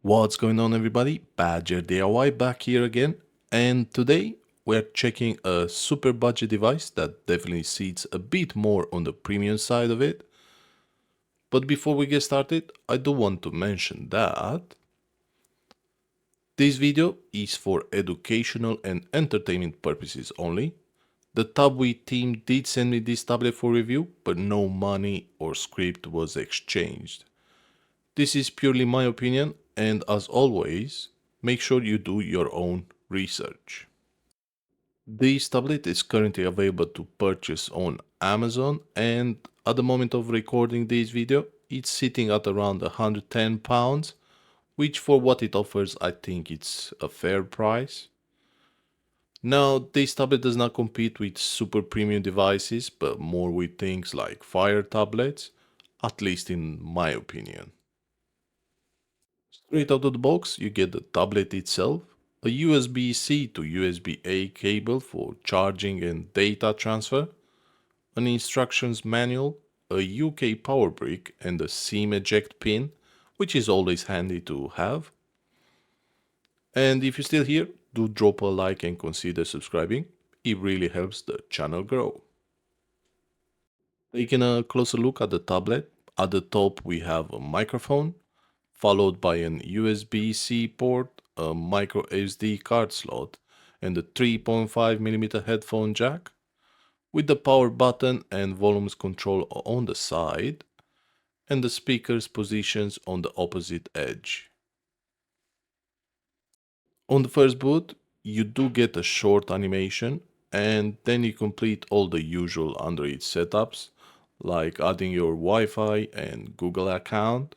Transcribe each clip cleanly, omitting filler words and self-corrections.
What's going on, everybody? Badger DIY back here again, and today we're checking a super budget device that definitely sits a bit more on the premium side of it. But before we get started, I do want to mention that this video is for educational and entertainment purposes only. The Tabwee team did send me this tablet for review, but no money or script was exchanged. This is purely my opinion, and as always, make sure you do your own research. This tablet is currently available to purchase on Amazon, and at the moment of recording this video, it's sitting at around £110, which for what it offers, I think it's a fair price. Now, this tablet does not compete with super premium devices, but more with things like Fire tablets, at least in my opinion. Straight out of the box, you get the tablet itself, a USB-C to USB-A cable for charging and data transfer, an instructions manual, a UK power brick, and a SIM eject pin, which is always handy to have. And if you're still here, do drop a like and consider subscribing. It really helps the channel grow. Taking a closer look at the tablet, at the top we have a microphone, followed by an USB-C port, a micro SD card slot, and a 3.5mm headphone jack, with the power button and volumes control on the side, and the speakers positions on the opposite edge. On the first boot, you do get a short animation, and then you complete all the usual Android setups, like adding your Wi-Fi and Google account.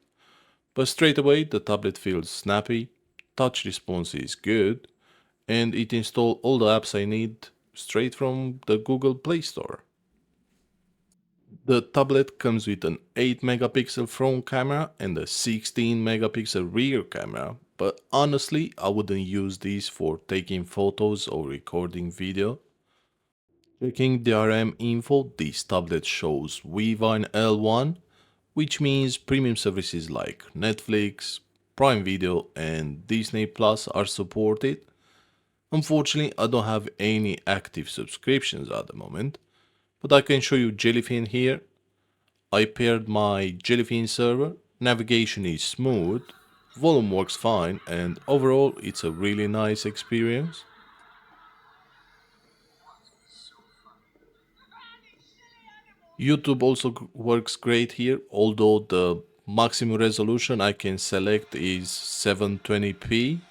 But straight away, the tablet feels snappy, touch response is good, and it installs all the apps I need straight from the Google Play Store. The tablet comes with an 8 megapixel front camera and a 16 megapixel rear camera, but honestly, I wouldn't use these for taking photos or recording video. Checking DRM info, this tablet shows Vivine L1, which means premium services like Netflix, Prime Video, and Disney Plus are supported. Unfortunately, I don't have any active subscriptions at the moment, but I can show you Jellyfin here. I paired my Jellyfin server, navigation is smooth, volume works fine, and overall it's a really nice experience. YouTube also works great here, although the maximum resolution I can select is 720p.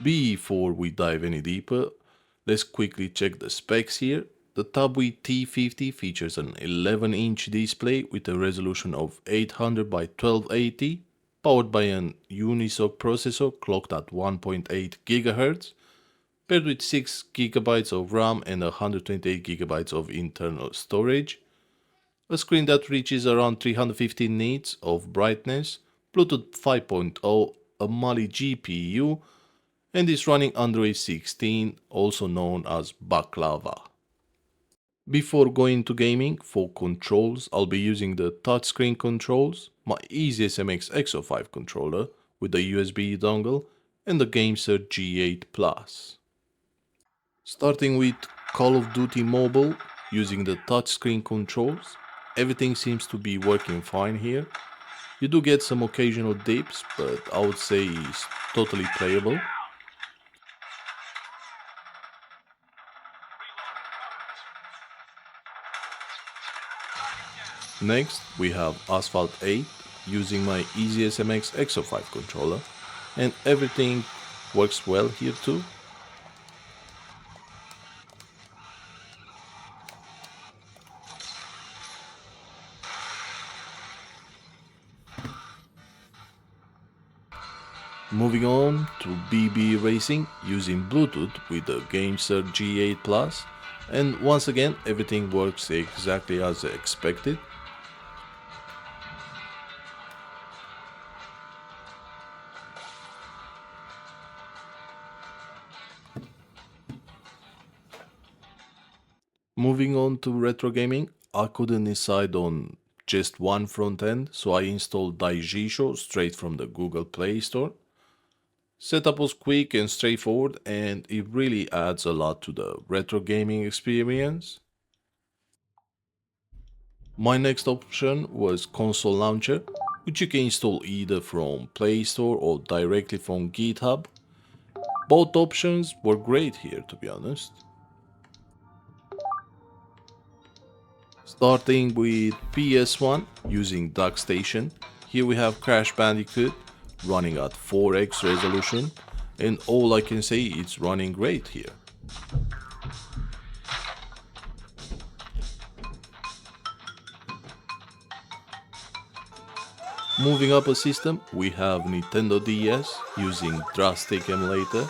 Before we dive any deeper, let's quickly check the specs here. The Tabwee T50 features an 11-inch display with a resolution of 800 by 1280, powered by an Unisoc processor clocked at 1.8 GHz, paired with 6 GB of RAM and 128 GB of internal storage, a screen that reaches around 350 nits of brightness, Bluetooth 5.0, a Mali GPU, and is running Android 16, also known as Baklava. Before going to gaming, for controls, I'll be using the touchscreen controls, my EasySMX Exo 5 controller with the USB dongle, and the GameSir G8 Plus. Starting with Call of Duty Mobile, using the touchscreen controls, everything seems to be working fine here. You do get some occasional dips, but I would say it's totally playable. Next, we have Asphalt 8 using my EasySMX Exo 5 controller, and everything works well here too. Moving on to BB Racing using Bluetooth with the GameSir G8 Plus, and once again everything works exactly as expected. Moving on to retro gaming, I couldn't decide on just one front end, so I installed Daijisho straight from the Google Play Store. Setup was quick and straightforward, and it really adds a lot to the retro gaming experience. My next option was Console Launcher, which you can install either from Play Store or directly from GitHub. Both options were great here, to be honest. Starting with PS1 using DuckStation, here we have Crash Bandicoot running at 4x resolution, and all I can say it's running great here. Moving up a system, we have Nintendo DS using Drastic Emulator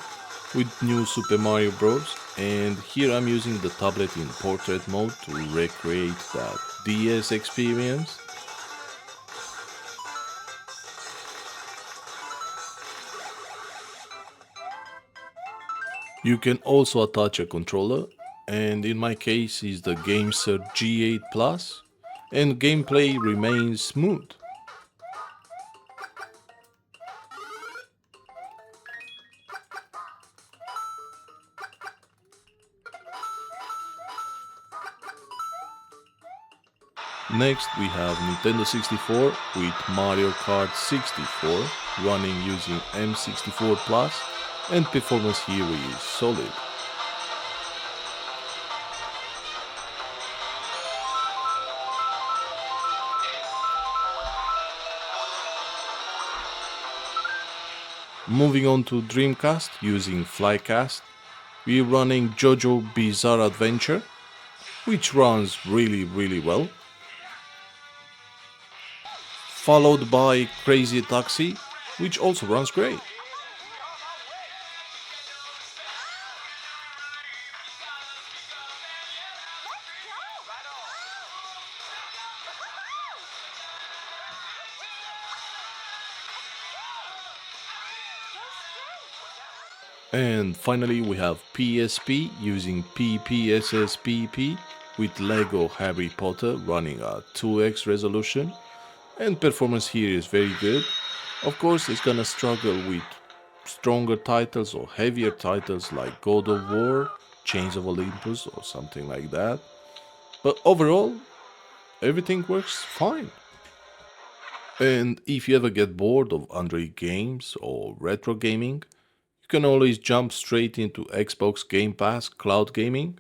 with new Super Mario Bros. And here I'm using the tablet in portrait mode to recreate that DS experience. You can also attach a controller, and in my case is the GameSir G8 Plus, and gameplay remains smooth. Next we have Nintendo 64 with Mario Kart 64 running using M64 Plus, and performance here is solid. Moving on to Dreamcast using Flycast, we're running JoJo Bizarre Adventure, which runs really well, followed by Crazy Taxi, which also runs great. And finally we have PSP using PPSSPP with Lego Harry Potter running at 2x resolution, and performance here is very good. Of course it's gonna struggle with stronger titles or heavier titles like God of War, Chains of Olympus or something like that, but overall everything works fine. And if you ever get bored of Android games or retro gaming, you can always jump straight into Xbox Game Pass cloud gaming.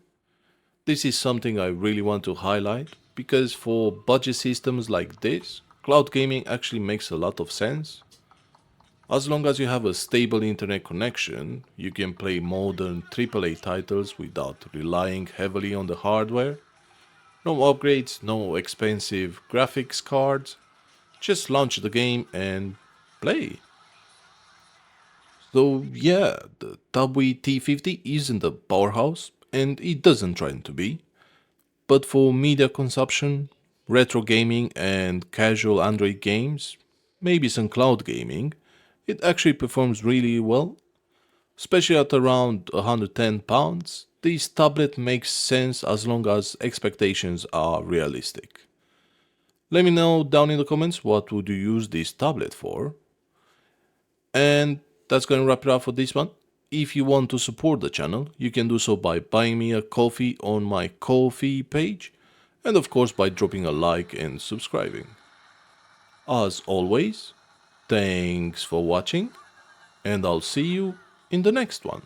This is something I really want to highlight because for budget systems like this, cloud gaming actually makes a lot of sense. As long as you have a stable internet connection, you can play modern AAA titles without relying heavily on the hardware. No upgrades, no expensive graphics cards, just launch the game and play. So yeah, the Tabwee T50 isn't a powerhouse, and it doesn't try to be. But for media consumption, retro gaming, and casual Android games, maybe some cloud gaming, it actually performs really well, especially at around £110. This tablet makes sense as long as expectations are realistic. Let me know down in the comments what would you use this tablet for. And that's going to wrap it up for this one. If you want to support the channel, you can do so by buying me a coffee on my Ko-fi page, and of course by dropping a like and subscribing. As always, thanks for watching, and I'll see you in the next one.